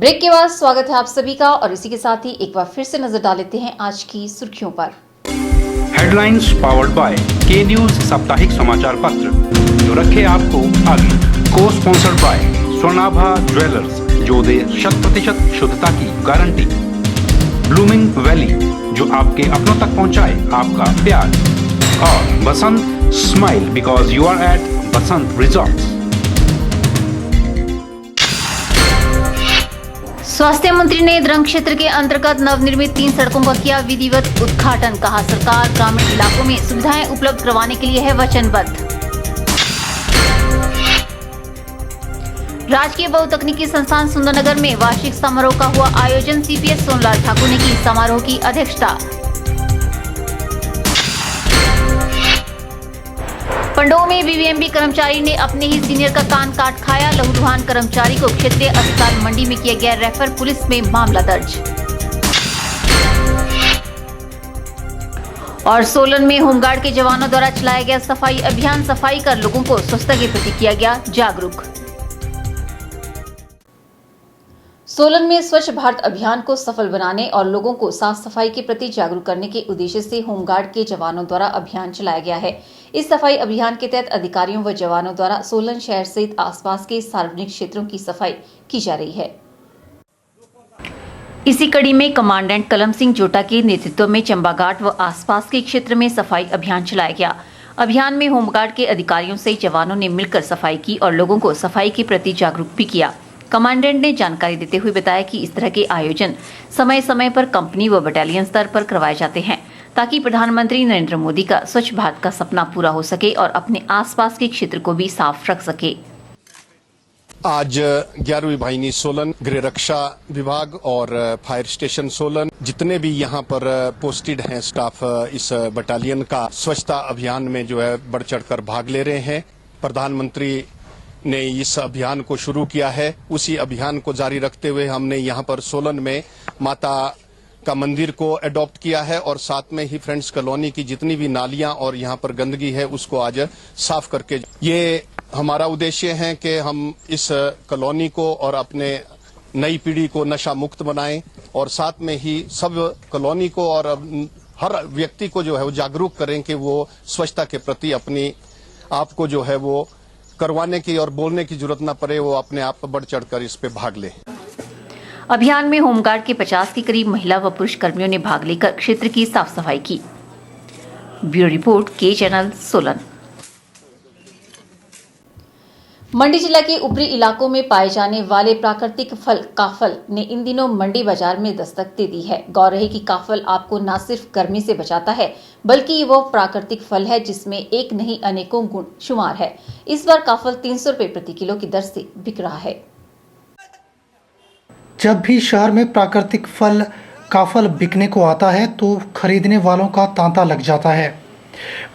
Break के बाद स्वागत है आप सभी का और इसी के साथ ही एक बार फिर से नजर डाल लेते हैं आज की सुर्खियों पर। हेडलाइंस पावर्ड बाय के न्यूज साप्ताहिक समाचार पत्र जो रखे आपको आगे। को स्पॉन्सर्ड बाय स्वर्णाभा ज्वेलर्स जो दे 100% शुद्धता की गारंटी। ब्लूमिंग वैली जो आपके अपनों तक पहुंचाए आपका प्यार। और Basant smile because you are at Basant resorts. स्वास्थ्य मंत्री ने द्रंग क्षेत्र के अंतर्गत नवनिर्मित 3 सड़कों का किया विधिवत उद्घाटन। कहा, सरकार ग्रामीण इलाकों में सुविधाएं उपलब्ध करवाने के लिए है वचनबद्ध। राजकीय बहुतकनीकी संस्थान सुंदरनगर में वार्षिक समारोह का हुआ आयोजन। सीपीएस सोनलाल ठाकुर ने की समारोह की अध्यक्षता। पंडोह में बीबीएमबी कर्मचारी ने अपने ही सीनियर का कान काट खाया। लहूलुहान कर्मचारी को क्षेत्रीय अस्पताल मंडी में किया गया रेफर। पुलिस में मामला दर्ज। और सोलन में होमगार्ड के जवानों द्वारा चलाया गया सफाई अभियान। सफाई कर लोगों को स्वच्छता के प्रति किया गया जागरूक। सोलन में स्वच्छ भारत अभियान को सफल बनाने और लोगों को साफ सफाई के प्रति जागरूक करने के उद्देश्य से होमगार्ड के जवानों द्वारा अभियान चलाया गया है। इस सफाई अभियान के तहत अधिकारियों व जवानों द्वारा सोलन शहर सहित आसपास के सार्वजनिक क्षेत्रों की सफाई की जा रही है। इसी कड़ी में कमांडेंट कलम सिंह जोटा के नेतृत्व में चंबाघाट व आसपास के क्षेत्र में सफाई अभियान चलाया गया। अभियान में होमगार्ड के अधिकारियों से जवानों ने मिलकर सफाई की और लोगों को सफाई के प्रति जागरूक भी किया। कमांडेंट ने जानकारी देते हुए बताया कि इस तरह के आयोजन समय समय पर कंपनी व बटालियन स्तर पर करवाए जाते हैं ताकि प्रधानमंत्री नरेंद्र मोदी का स्वच्छ भारत का सपना पूरा हो सके और अपने आसपास के क्षेत्र को भी साफ रख सके। आज 11वीं वाहिनी सोलन, गृह रक्षा विभाग और फायर स्टेशन सोलन जितने भी यहाँ पर पोस्टेड हैं स्टाफ इस बटालियन का स्वच्छता अभियान में जो है बढ़ चढ़कर भाग ले रहे हैं। प्रधानमंत्री ने इस अभियान को शुरू किया है, उसी अभियान को जारी रखते हुए हमने यहाँ पर सोलन में माता का मंदिर को अडॉप्ट किया है और साथ में ही फ्रेंड्स कॉलोनी की जितनी भी नालियां और यहाँ पर गंदगी है उसको आज साफ करके ये हमारा उद्देश्य है कि हम इस कॉलोनी को और अपने नई पीढ़ी को नशा मुक्त बनाएं और साथ में ही सब कॉलोनी को और हर व्यक्ति को जो है वो जागरूक करें कि वो स्वच्छता के प्रति अपनी आप को जो है वो करवाने की और बोलने की जरूरत न पड़े, वो अपने आप पर बढ़ चढ़कर इस पे भाग ले। अभियान में होमगार्ड के 50 के करीब महिला व पुरुष कर्मियों ने भाग लेकर क्षेत्र की साफ सफाई की। ब्यूरो रिपोर्ट, के चैनल सोलन। मंडी जिला के ऊपरी इलाकों में पाए जाने वाले प्राकृतिक फल काफल ने इन दिनों मंडी बाजार में दस्तक दे दी है। गौर रहे कि काफल आपको न सिर्फ गर्मी से बचाता है बल्कि वह प्राकृतिक फल है जिसमें एक नहीं अनेकों गुण शुमार है। इस बार काफल 300 रुपए प्रति किलो की दर से बिक रहा है। जब भी शहर में प्राकृतिक फल काफल बिकने को आता है तो खरीदने वालों का तांता लग जाता है।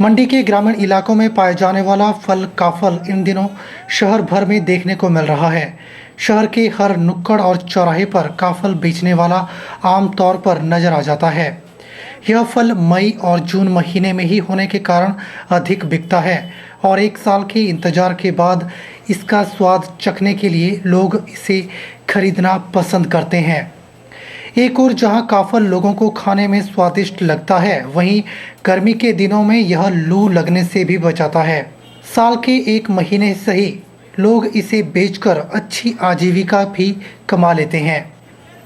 मंडी के ग्रामीण इलाकों में पाए जाने वाला फल काफल इन दिनों शहर भर में देखने को मिल रहा है। शहर के हर नुक्कड़ और चौराहे पर काफल बेचने वाला आम तौर पर नजर आ जाता है। यह फल मई और जून महीने में ही होने के कारण अधिक बिकता है और एक साल के इंतजार के बाद इसका स्वाद चखने के लिए लोग इसे खरीदना पसंद करते हैं। एक और जहां काफल लोगों को खाने में स्वादिष्ट लगता है, वहीं गर्मी के दिनों में यह लू लगने से भी बचाता है। साल के एक महीने से ही लोग इसे बेचकर अच्छी आजीविका भी कमा लेते हैं।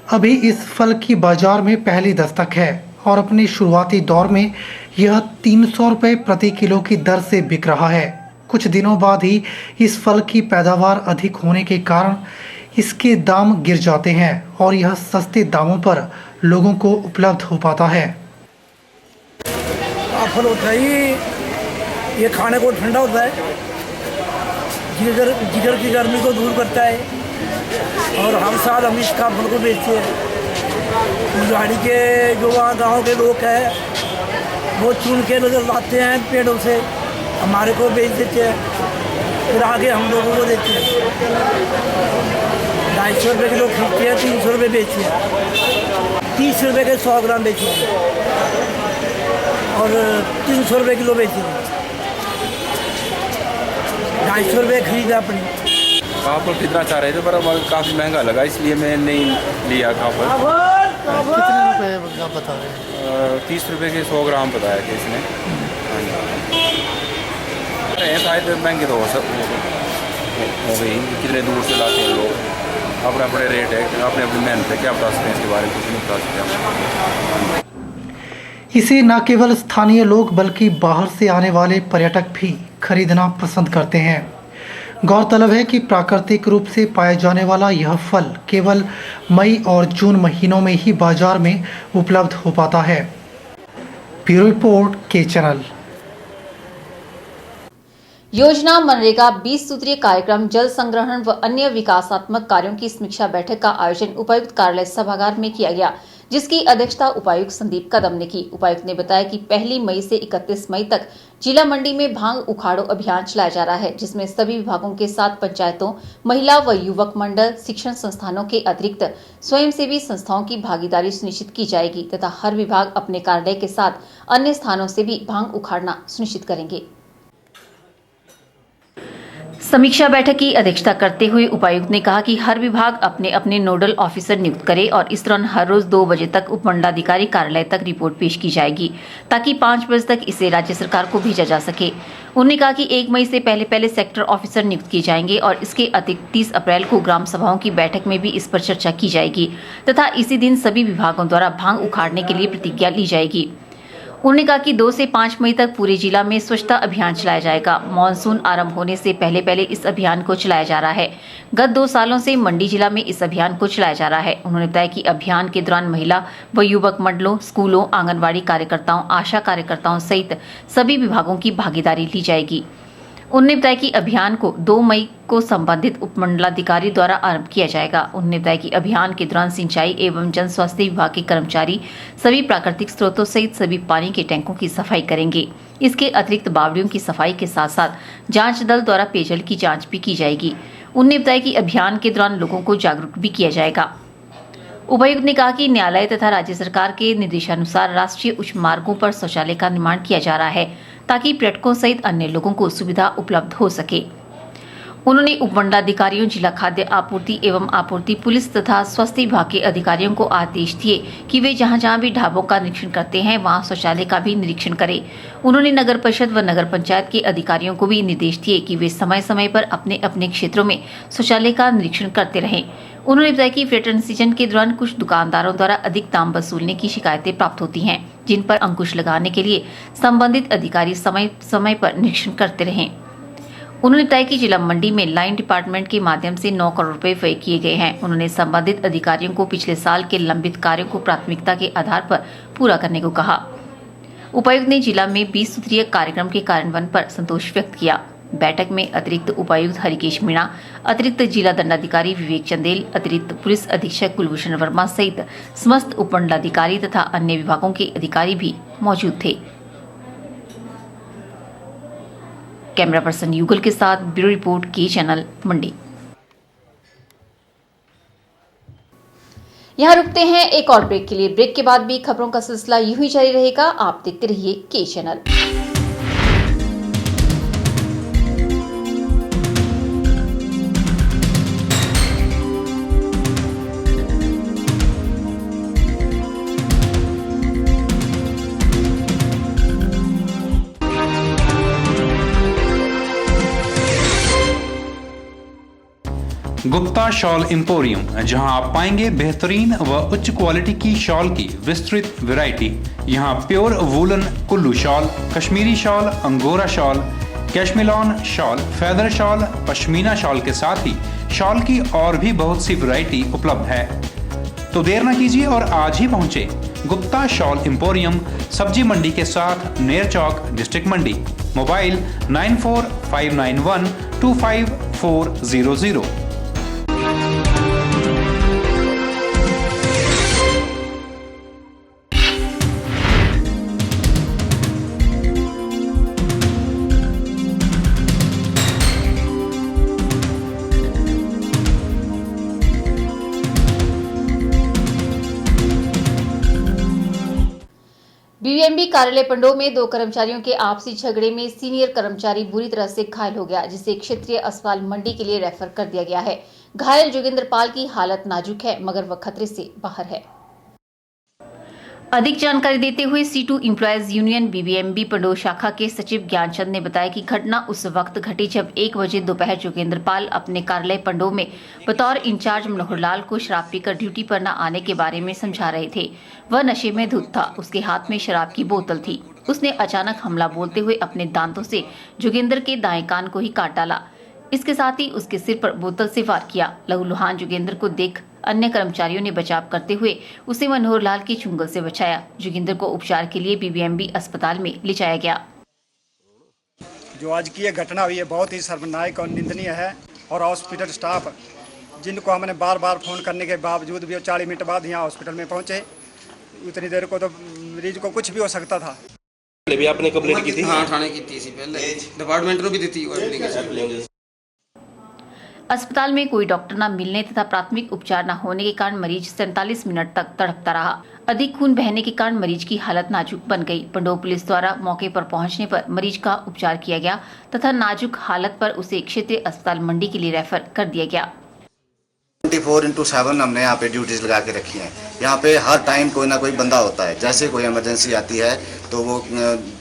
अभी इस फल की बाजार में पहली दस्तक है और अपने शुरुआती दौर में यह 300 रुपये प्रति किलो की दर से बिक रहा है। कुछ दिनों बाद ही इस फल की पैदावार अधिक होने के कारण इसके दाम गिर जाते हैं और यह सस्ते दामों पर लोगों को उपलब्ध हो पाता है। फल होता है ये खाने को ठंडा होता है, जिगर की गर्मी को दूर करता है और हर साल हम इसका फल को बेचते हैं। गाड़ी के जो वहाँ गाँव के लोग हैं वो चुन के नजर लाते हैं पेड़ों से, हमारे को बेच देते हैं, फिर आगे हम लोगों को देते हैं। 250 रुपये किलो खरीदते हैं, 300 रुपये बेचते हैं, 30 रुपये के 100 ग्राम बेचते हैं और 300 रुपये किलो बेचते हैं। 250 रुपये खरीदा अपनी काफल खरीदना चाह रहे थे पर अब काफ़ी महंगा लगा, इसलिए मैं नहीं लिया काफल। कितने रुपए का बता रहे हैं? 30 रुपये के 100 ग्राम बताया कि इसने। हाँ जी, शायद महंगे तो हो गई, कितने दूर से लाते हैं लोग, अपने अपने रेट है, अपने अपनी मेहनत है, क्या बता सकते हैं इसके बारे में, कुछ नहीं बता सकते हम। इसे न केवल स्थानीय लोग बल्कि बाहर से आने वाले पर्यटक भी खरीदना पसंद करते हैं। गौरतलब है कि प्राकृतिक रूप से पाए जाने वाला यह फल केवल मई और जून महीनों में ही बाजार में उपलब्ध हो पाता है। ब्यूरो रिपोर्ट के चैनल। योजना मनरेगा 20 सूत्रीय कार्यक्रम जल संग्रहण व अन्य विकासात्मक कार्यों की समीक्षा बैठक का आयोजन उपायुक्त कार्यालय सभागार में किया गया, जिसकी अध्यक्षता उपायुक्त संदीप कदम ने की। उपायुक्त ने बताया कि 1 मई से 31 मई तक जिला मंडी में भांग उखाड़ो अभियान चलाया जा रहा है, जिसमें सभी विभागों के साथ पंचायतों, महिला व युवक मंडल, शिक्षण संस्थानों के अतिरिक्त स्वयंसेवी संस्थाओं की भागीदारी सुनिश्चित की जाएगी तथा हर विभाग अपने कार्यालय के साथ अन्य स्थानों से भी भांग उखाड़ना सुनिश्चित करेंगे। समीक्षा बैठक की अध्यक्षता करते हुए उपायुक्त ने कहा कि हर विभाग अपने अपने नोडल ऑफिसर नियुक्त करे और इस दौरान हर रोज 2 बजे तक उपमंडलाधिकारी कार्यालय तक रिपोर्ट पेश की जाएगी ताकि 5 बजे तक इसे राज्य सरकार को भेजा जा सके। उन्होंने कहा कि 1 मई से पहले सेक्टर ऑफिसर नियुक्त किए जाएंगे और इसके अतिरिक्त 30 अप्रैल को ग्राम सभाओं की बैठक में भी इस पर चर्चा की जाएगी तथा इसी दिन सभी विभागों द्वारा भांग उखाड़ने के लिए प्रतिज्ञा ली जाएगी। उन्होंने कहा कि 2 से 5 मई तक पूरे जिला में स्वच्छता अभियान चलाया जाएगा। मॉनसून आरंभ होने से पहले इस अभियान को चलाया जा रहा है। गत 2 सालों से मंडी जिला में इस अभियान को चलाया जा रहा है। उन्होंने बताया कि अभियान के दौरान महिला व युवक मंडलों, स्कूलों, आंगनबाड़ी कार्यकर्ताओं, आशा कार्यकर्ताओं सहित सभी विभागों की भागीदारी ली जाएगी। उन्होंने बताया कि अभियान को 2 मई को संबंधित उपमंडलाधिकारी द्वारा आरंभ किया जाएगा। उन्होंने बताया कि अभियान के दौरान सिंचाई एवं जन स्वास्थ्य विभाग के कर्मचारी सभी प्राकृतिक स्रोतों सहित सभी पानी के टैंकों की सफाई करेंगे। इसके अतिरिक्त बावड़ियों की सफाई के साथ साथ जांच दल द्वारा पेयजल की जांच भी की जाएगी। उन्होंने बताया कि अभियान के दौरान लोगों को जागरूक भी किया जाएगा। उपायुक्त ने कहा कि न्यायालय तथा राज्य सरकार के निर्देशानुसार राष्ट्रीय उच्च मार्गों पर शौचालय का निर्माण किया जा रहा है ताकि पर्यटकों सहित अन्य लोगों को सुविधा उपलब्ध हो सके। उन्होंने उपमंडलाधिकारियों, जिला खाद्य आपूर्ति एवं आपूर्ति, पुलिस तथा स्वास्थ्य विभाग के अधिकारियों को आदेश दिए कि वे जहां भी ढाबों का निरीक्षण करते हैं वहां शौचालय का भी निरीक्षण करें। उन्होंने नगर परिषद व नगर पंचायत के अधिकारियों को भी निर्देश दिए कि वे समय समय पर अपने अपने क्षेत्रों में शौचालय का निरीक्षण करते रहें। उन्होंने बताया कि पर्यटन सीजन के दौरान कुछ दुकानदारों द्वारा अधिक दाम वसूलने की शिकायतें प्राप्त होती हैं, जिन पर अंकुश लगाने के लिए संबंधित अधिकारी समय समय पर निरीक्षण करते रहें। उन्होंने बताया कि जिला मंडी में लाइन डिपार्टमेंट के माध्यम से 9 करोड़ रुपए व्यय किए गए हैं। उन्होंने संबंधित अधिकारियों को पिछले साल के लंबित कार्यों को प्राथमिकता के आधार पर पूरा करने को कहा। उपायुक्त ने जिला में 20 सूत्रीय कार्यक्रम के कार्यान्वयन पर संतोष व्यक्त किया। बैठक में अतिरिक्त उपायुक्त हरिकेश मीणा, अतिरिक्त जिला दंडाधिकारी विवेक चंदेल, अतिरिक्त पुलिस अधीक्षक कुलभूषण वर्मा सहित समस्त उपमंडलाधिकारी तथा अन्य विभागों के अधिकारी भी मौजूद थे। कैमरा पर्सन युगल के साथ ब्यूरो रिपोर्ट के चैनल मंडी। यहाँ रुकते हैं एक और ब्रेक के लिए। ब्रेक के बाद भी खबरों का सिलसिला यूं ही जारी रहेगा। आप देखते रहिए के चैनल। गुप्ता शॉल एम्पोरियम, जहां आप पाएंगे बेहतरीन व उच्च क्वालिटी की शॉल की विस्तृत वैरायटी। यहां pure woollen Kullu shawl, Kashmiri shawl, angora shawl, cashmilon shawl, feather shawl, pashmina shawl के साथ ही शॉल की और भी बहुत सी वैरायटी उपलब्ध है। तो देर न कीजिए और आज ही पहुंचे गुप्ता शॉल एम्पोरियम, सब्जी मंडी के साथ नेर चौक, डिस्ट्रिक्ट मंडी। मोबाइल 9459125400। बीबीएमबी कार्यालय पंडोह में 2 कर्मचारियों के आपसी झगड़े में सीनियर कर्मचारी बुरी तरह से घायल हो गया, जिसे क्षेत्रीय अस्पताल मंडी के लिए रेफर कर दिया गया है। घायल जोगिंदर पाल की हालत नाजुक है, मगर वह खतरे से बाहर है। अधिक जानकारी देते हुए C2 employees union BBMB Pandoh शाखा के सचिव ज्ञानचंद ने बताया कि घटना उस वक्त घटी जब 1 बजे दोपहर जोगिंदर पाल अपने कार्यालय पंडोह में बतौर इंचार्ज मनोहर लाल को शराब पीकर ड्यूटी पर न आने के बारे में समझा रहे थे। वह नशे में धुत था, उसके हाथ में शराब की बोतल थी। उसने अचानक हमला बोलते हुए अपने दांतों से जोगिंदर के दाएं कान को ही काट डाला। इसके साथ ही उसके सिर पर बोतल से वार किया। लहूलुहान जोगिंदर को देख अन्य कर्मचारियों ने बचाव करते हुए उसे मनोहर लाल की चुंगल से बचाया। जोगिंदर को उपचार के लिए बीबीएमबी अस्पताल में ले जाया गया। जो आज की ये घटना हुई है बहुत ही शर्मनाक और निंदनीय है, और हॉस्पिटल स्टाफ जिनको हमने बार बार फोन करने के बावजूद भी 40 मिनट बाद यहाँ हॉस्पिटल में पहुँचे, उतनी देर को तो मरीज को कुछ भी हो सकता था। पहले भी आपने कंप्लेंट की थी? हाँ, थाने की थी पहले, डिपार्टमेंट को भी दी थी एप्लीकेशन। अस्पताल में कोई डॉक्टर न मिलने तथा प्राथमिक उपचार न होने के कारण मरीज 47 मिनट तक तड़पता रहा। अधिक खून बहने के कारण मरीज की हालत नाजुक बन गई। पंडोह पुलिस द्वारा मौके पर पहुंचने पर मरीज का उपचार किया गया तथा नाजुक हालत पर उसे क्षेत्रीय अस्पताल मंडी के लिए रेफर कर दिया गया। 24/7 हमने यहाँ पे ड्यूटीज लगा के रखी हैं। यहाँ पे हर टाइम कोई ना कोई बंदा होता है। जैसे कोई इमरजेंसी आती है तो वो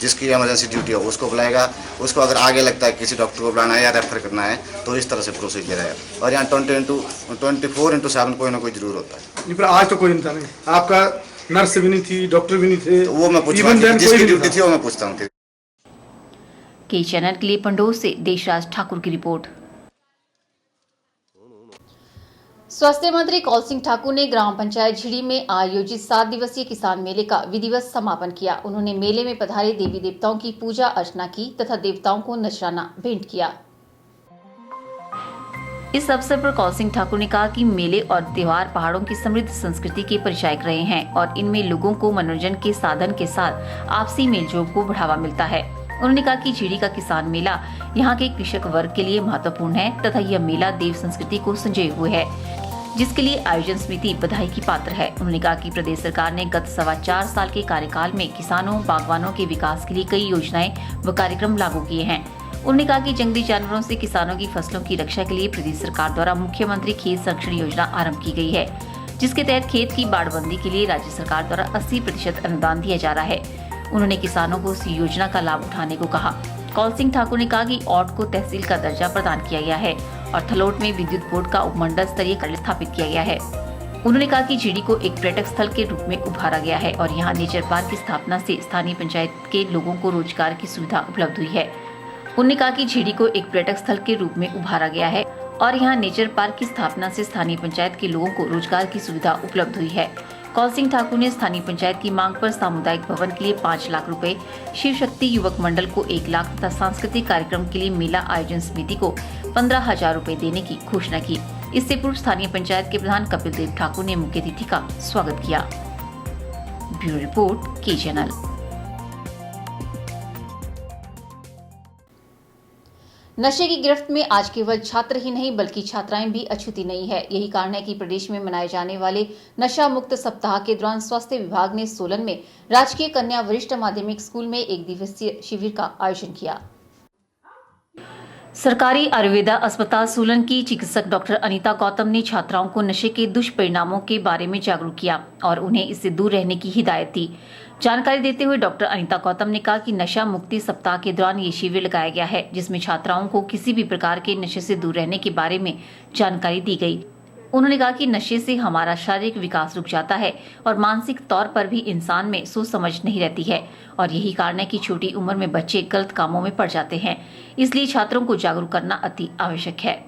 जिसकी इमरजेंसी ड्यूटी हो उसको बुलाएगा। उसको अगर आगे लगता है किसी डॉक्टर को बुलाना है या रेफर करना है तो इस तरह से प्रोसीजर है। और यहाँ 24/7 कोई ना कोई जरूर होता है। पर आज तो कोई नहीं था। नहीं, आपका नर्स भी नहीं थी, डॉक्टर भी नहीं थे। तो वो मैं पूछूंगा, जिसकी ड्यूटी थी वो मैं पूछता हूँ। के चैनल के लिए पंडोह से देशराज ठाकुर की रिपोर्ट। स्वास्थ्य मंत्री कौल सिंह ठाकुर ने ग्राम पंचायत झिड़ी में आयोजित 7 दिवसीय किसान मेले का विधिवत समापन किया। उन्होंने मेले में पधारे देवी देवताओं की पूजा अर्चना की तथा देवताओं को नजराना भेंट किया। इस अवसर पर कौल सिंह ठाकुर ने कहा कि मेले और त्योहार पहाड़ों की समृद्ध संस्कृति के परिचायक रहे हैं और इनमें लोगों को मनोरंजन के साधन के साथ आपसी मेलजोल को बढ़ावा मिलता है। उन्होंने कहा कि झिड़ी का किसान मेला यहाँ के कृषक वर्ग के लिए महत्वपूर्ण है तथा यह मेला देव संस्कृति को संजोए हुए है, जिसके लिए आयोजन समिति बधाई की पात्र है। उन्होंने कहा कि प्रदेश सरकार ने गत 4.25 साल के कार्यकाल में किसानों बागवानों के विकास के लिए कई योजनाएं व कार्यक्रम लागू किए हैं। उन्होंने कहा कि जंगली जानवरों से किसानों की फसलों की रक्षा के लिए प्रदेश सरकार द्वारा मुख्यमंत्री खेत संरक्षण योजना आरंभ की गई है, जिसके तहत खेत की बाड़बंदी के लिए राज्य सरकार द्वारा 80% अनुदान दिया जा रहा है। उन्होंने किसानों को इस योजना का लाभ उठाने को कहा। कौल सिंह ठाकुर ने कहा कि औट को तहसील का दर्जा प्रदान किया गया है और थलोट में विद्युत बोर्ड का उपमंडल स्तरीय कार्यालय स्थापित किया गया है। उन्होंने कहा कि झिड़ी को एक पर्यटक स्थल के रूप में उभारा गया है और यहाँ नेचर पार्क की स्थापना से स्थानीय पंचायत के लोगों को रोजगार की सुविधा उपलब्ध हुई है। उन्होंने कहा कि झिड़ी को एक पर्यटक स्थल के रूप में उभारा गया है और यहाँ नेचर पार्क की स्थापना से स्थानीय पंचायत के लोगों को रोजगार की सुविधा उपलब्ध हुई है। कौल सिंह ठाकुर ने स्थानीय पंचायत की मांग पर सामुदायिक भवन के लिए 5 लाख रुपए, शिव शक्ति युवक मंडल को 1 लाख तथा सांस्कृतिक कार्यक्रम के लिए मेला आयोजन समिति को 15,000 रुपए देने की घोषणा की। इससे पूर्व स्थानीय पंचायत के प्रधान कपिल देव ठाकुर ने मुख्य अतिथि का स्वागत किया। ब्यूरो रिपोर्ट, के चैनल। नशे की गिरफ्त में आज केवल छात्र ही नहीं बल्कि छात्राएं भी अछूती नहीं है। यही कारण है कि प्रदेश में मनाए जाने वाले नशा मुक्त सप्ताह के दौरान स्वास्थ्य विभाग ने सोलन में राजकीय कन्या वरिष्ठ माध्यमिक स्कूल में 1 दिवसीय शिविर का आयोजन किया। सरकारी आयुर्वेदा अस्पताल सोलन की चिकित्सक डॉक्टर अनीता गौतम ने छात्राओं को नशे के दुष्परिणामों के बारे में जागरूक किया और उन्हें इससे दूर रहने की हिदायत दी। जानकारी देते हुए डॉक्टर अनीता गौतम ने कहा कि नशा मुक्ति सप्ताह के दौरान ये शिविर लगाया गया है, जिसमें छात्राओं को किसी भी प्रकार के नशे से दूर रहने के बारे में जानकारी दी गई। उन्होंने कहा कि नशे से हमारा शारीरिक विकास रुक जाता है और मानसिक तौर पर भी इंसान में सोच समझ नहीं रहती है और यही कारण है कि छोटी उम्र में बच्चे गलत कामों में पड़ जाते हैं। इसलिए छात्रों को जागरूक करना अति आवश्यक है।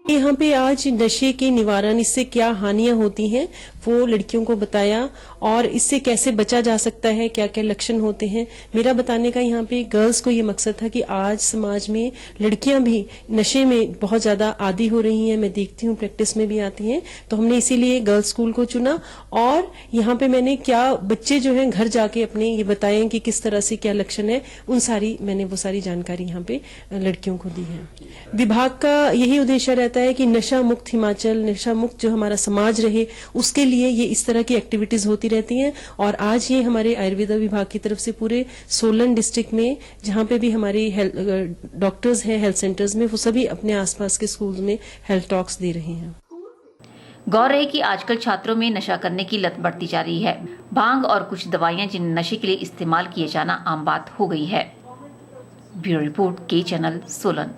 यहाँ पे आज नशे के निवारण, इससे क्या हानियां होती हैं वो लड़कियों को बताया और इससे कैसे बचा जा सकता है, क्या क्या लक्षण होते हैं। मेरा बताने का यहाँ पे गर्ल्स को ये मकसद था कि आज समाज में लड़कियां भी नशे में बहुत ज्यादा आदी हो रही हैं। मैं देखती हूँ प्रैक्टिस में भी आती हैं, तो हमने इसीलिए गर्ल्स स्कूल को चुना और यहाँ पे मैंने क्या बच्चे जो हैं घर जाके अपने ये बताएं कि किस तरह से क्या लक्षण है, मैंने वो सारी जानकारी यहाँ पे लड़कियों को दी है। विभाग का यही उद्देश्य रहता रहता है कि नशा मुक्त हिमाचल, नशा मुक्त जो हमारा समाज रहे, उसके लिए ये इस तरह की एक्टिविटीज होती रहती हैं। और आज ये हमारे आयुर्वेदा विभाग की तरफ से पूरे सोलन डिस्ट्रिक्ट में जहां पे भी हमारी डॉक्टर्स हैं हेल्थ सेंटर्स में, वो सभी अपने आसपास के स्कूल्स में हेल्थ टॉक्स दे रहे हैं। गौर है कि आजकल छात्रों में नशा करने की लत बढ़ती जा रही है। भांग और कुछ दवाइयां जिन्हें नशे के लिए इस्तेमाल किए जाना आम बात हो गई है। ब्यूरो रिपोर्ट के चैनल सोलन।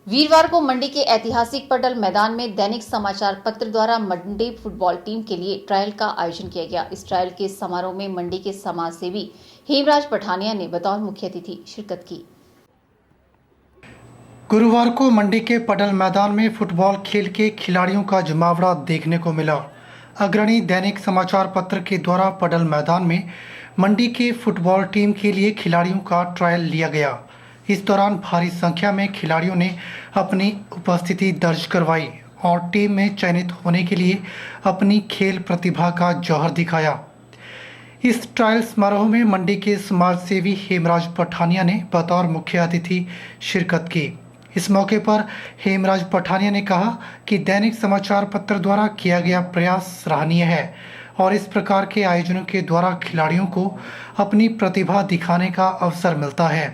वीरवार को मंडी के ऐतिहासिक पटल मैदान में दैनिक समाचार पत्र द्वारा मंडी फुटबॉल टीम के लिए ट्रायल का आयोजन किया गया। इस ट्रायल के समारोह में मंडी के समाज सेवी हेमराज पठानिया ने बतौर मुख्य अतिथि शिरकत की। गुरुवार को मंडी के पटल मैदान में फुटबॉल खेल के खिलाड़ियों का जमावड़ा देखने को मिला। अग्रणी दैनिक समाचार पत्र के द्वारा पटल मैदान में मंडी के फुटबॉल टीम के लिए खिलाड़ियों का ट्रायल लिया गया। इस दौरान भारी संख्या में खिलाड़ियों ने अपनी उपस्थिति दर्ज करवाई और टीम में चयनित होने के लिए अपनी खेल प्रतिभा का जौहर दिखाया। इस ट्रायल समारोह में मंडी के समाज सेवी हेमराज पठानिया ने बतौर मुख्य अतिथि शिरकत की। इस मौके पर हेमराज पठानिया ने कहा कि दैनिक समाचार पत्र द्वारा किया गया प्रयास सराहनीय है और इस प्रकार के आयोजनों के द्वारा खिलाड़ियों को अपनी प्रतिभा दिखाने का अवसर मिलता है।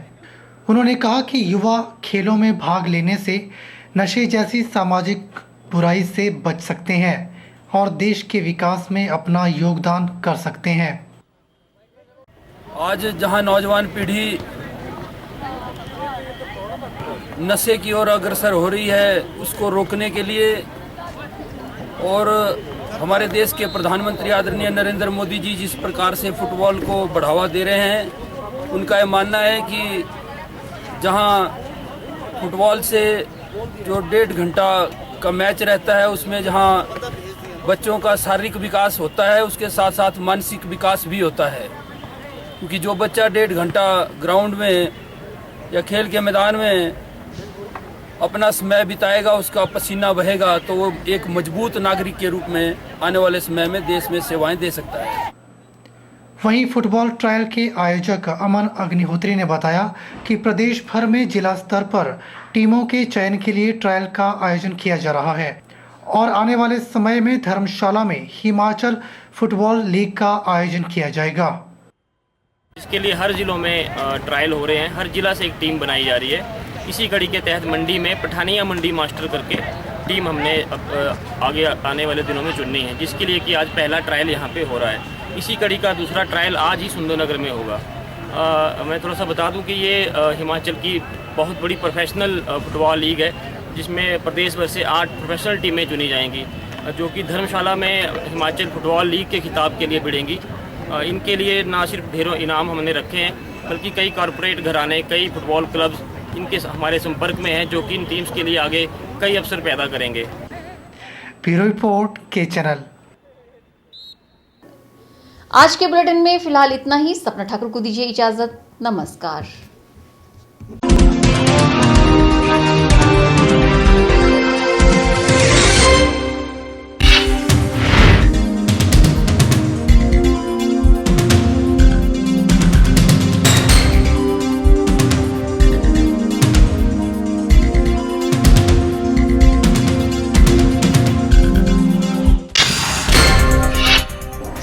उन्होंने कहा कि युवा खेलों में भाग लेने से नशे जैसी सामाजिक बुराई से बच सकते हैं और देश के विकास में अपना योगदान कर सकते हैं। आज जहां नौजवान पीढ़ी नशे की ओर अग्रसर हो रही है, उसको रोकने के लिए और हमारे देश के प्रधानमंत्री आदरणीय नरेंद्र मोदी जी जिस प्रकार से फुटबॉल को बढ़ावा दे रहे हैं, उनका यह मानना है कि जहां फुटबॉल से जो 1.5 घंटा का मैच रहता है, उसमें जहां बच्चों का शारीरिक विकास होता है, उसके साथ साथ मानसिक विकास भी होता है। क्योंकि जो बच्चा 1.5 घंटा ग्राउंड में या खेल के मैदान में अपना समय बिताएगा, उसका पसीना बहेगा, तो वो एक मजबूत नागरिक के रूप में आने वाले समय में देश में सेवाएं दे सकता है। वहीं फुटबॉल ट्रायल के आयोजक अमन अग्निहोत्री ने बताया कि प्रदेश भर में जिला स्तर पर टीमों के चयन के लिए ट्रायल का आयोजन किया जा रहा है और आने वाले समय में धर्मशाला में हिमाचल फुटबॉल लीग का आयोजन किया जाएगा। इसके लिए हर जिलों में ट्रायल हो रहे हैं, हर जिला से एक टीम बनाई जा रही है। इसी कड़ी के तहत मंडी में पठानिया मंडी मास्टर करके टीम हमने आगे आने वाले दिनों में चुननी है, जिसके लिए कि आज पहला ट्रायल यहाँ पे हो रहा है। इसी कड़ी का दूसरा ट्रायल आज ही सुंदरनगर में होगा। मैं थोड़ा सा बता दूं कि ये हिमाचल की बहुत बड़ी प्रोफेशनल फुटबॉल लीग है, जिसमें प्रदेश भर से 8 प्रोफेशनल टीमें चुनी जाएंगी, जो कि धर्मशाला में हिमाचल फुटबॉल लीग के खिताब के लिए भिड़ेंगी। इनके लिए ना सिर्फ ढेरों इनाम हमने रखे हैं, बल्कि कई कॉरपोरेट घराने, कई फुटबॉल क्लब्स इनके हमारे संपर्क में हैं, जो कि इन टीम्स के लिए आगे कई अवसर पैदा करेंगे। ब्यूरो रिपोर्ट के चैनल। आज के बुलेटिन में फिलहाल इतना ही। सपना ठाकुर को दीजिए इजाजत। नमस्कार।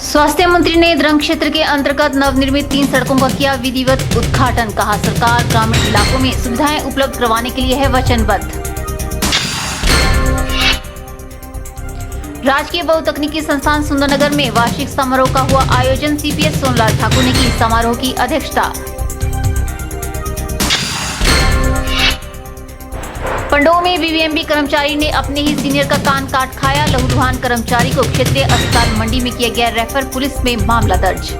स्वास्थ्य मंत्री ने द्रंग क्षेत्र के अंतर्गत नवनिर्मित 3 सड़कों का किया विधिवत उद्घाटन। कहा, सरकार ग्रामीण इलाकों में सुविधाएं उपलब्ध करवाने के लिए है वचनबद्ध। राजकीय बहुतकनीकी संस्थान सुंदरनगर में वार्षिक समारोह का हुआ आयोजन। सीपीएस सोनलाल ठाकुर ने की समारोह की अध्यक्षता। पंडोह में बीबीएमबी कर्मचारी ने अपने ही सीनियर का कान काट खाया। लहूलुहान कर्मचारी को क्षेत्रीय अस्पताल मंडी में किया गया रेफर। पुलिस में मामला दर्ज।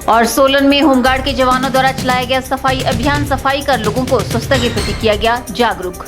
और सोलन में होमगार्ड के जवानों द्वारा चलाया गया सफाई अभियान। सफाई कर लोगों को स्वच्छता के प्रति किया गया जागरूक।